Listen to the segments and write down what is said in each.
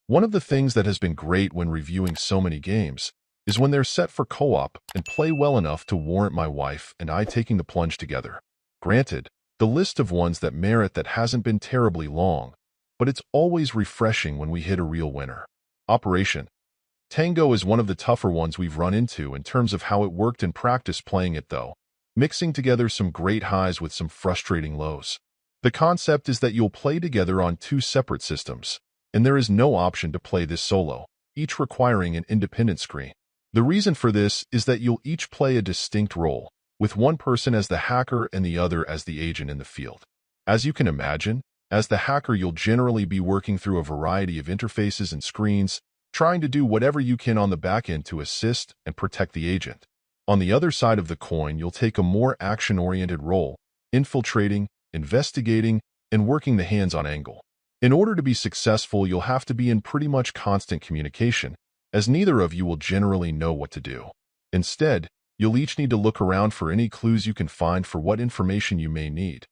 One of the things that has been great when reviewing so many games is when they're set for co-op and play well enough to warrant my wife and I taking the plunge together. Granted, the list of ones that merit that hasn't been terribly long, but it's always refreshing when we hit a real winner. Operation Tango is one of the tougher ones we've run into in terms of how it worked in practice playing it though, mixing together some great highs with some frustrating lows. The concept is that you'll play together on two separate systems, and there is no option to play this solo, each requiring an independent screen. The reason for this is that you'll each play a distinct role, with one person as the hacker and the other as the agent in the field. As you can imagine, as the hacker you'll generally be working through a variety of interfaces and screens, trying to do whatever you can on the back end to assist and protect the agent. On the other side of the coin, you'll take a more action-oriented role, infiltrating, investigating, and working the hands-on angle. In order to be successful, you'll have to be in pretty much constant communication, as neither of you will generally know what to do. Instead, you'll each need to look around for any clues you can find for what information you may need,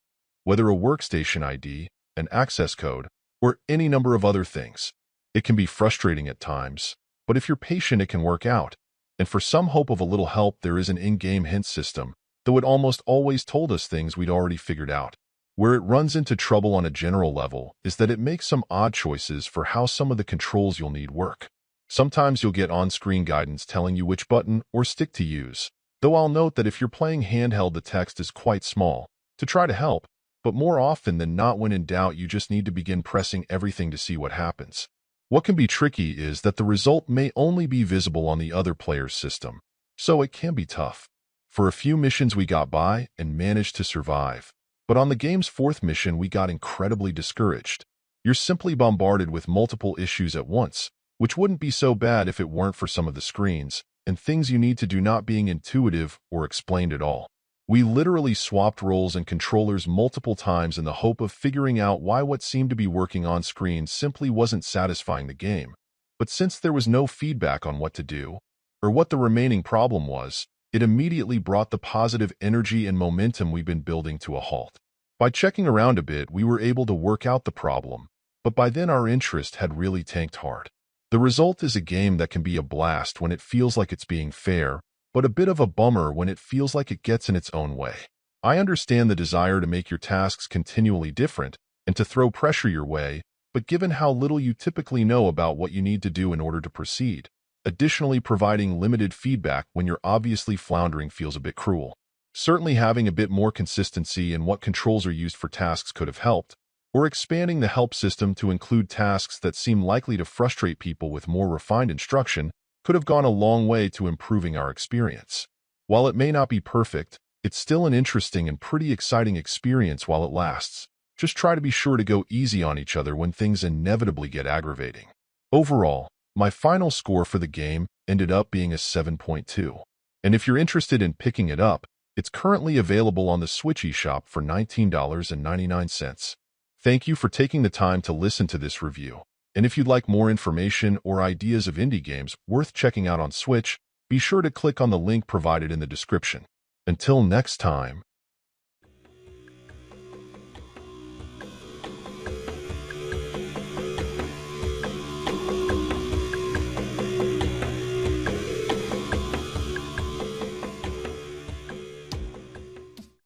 whether a workstation ID, an access code, or any number of other things. It can be frustrating at times, but if you're patient, it can work out. And for some hope of a little help, there is an in-game hint system, though it almost always told us things we'd already figured out. Where it runs into trouble on a general level is that it makes some odd choices for how some of the controls you'll need work. Sometimes you'll get on-screen guidance telling you which button or stick to use, though I'll note that if you're playing handheld, the text is quite small, to try to help, but more often than not, when in doubt, you just need to begin pressing everything to see what happens. What can be tricky is that the result may only be visible on the other player's system, so it can be tough. For a few missions we got by and managed to survive, but on the game's fourth mission we got incredibly discouraged. You're simply bombarded with multiple issues at once, which wouldn't be so bad if it weren't for some of the screens and things you need to do not being intuitive or explained at all. We literally swapped roles and controllers multiple times in the hope of figuring out why what seemed to be working on screen simply wasn't satisfying the game. But since there was no feedback on what to do, or what the remaining problem was, it immediately brought the positive energy and momentum we've been building to a halt. By checking around a bit, we were able to work out the problem, but by then our interest had really tanked hard. The result is a game that can be a blast when it feels like it's being fair, but a bit of a bummer when it feels like it gets in its own way. I understand the desire to make your tasks continually different and to throw pressure your way, but given how little you typically know about what you need to do in order to proceed, additionally providing limited feedback when you're obviously floundering feels a bit cruel. Certainly having a bit more consistency in what controls are used for tasks could have helped, or expanding the help system to include tasks that seem likely to frustrate people with more refined instruction could have gone a long way to improving our experience. While it may not be perfect, it's still an interesting and pretty exciting experience while it lasts. Just try to be sure to go easy on each other when things inevitably get aggravating. Overall, my final score for the game ended up being a 7.2. And if you're interested in picking it up, it's currently available on the Switch eShop for $19.99. Thank you for taking the time to listen to this review. And if you'd like more information or ideas of indie games worth checking out on Switch, be sure to click on the link provided in the description. Until next time.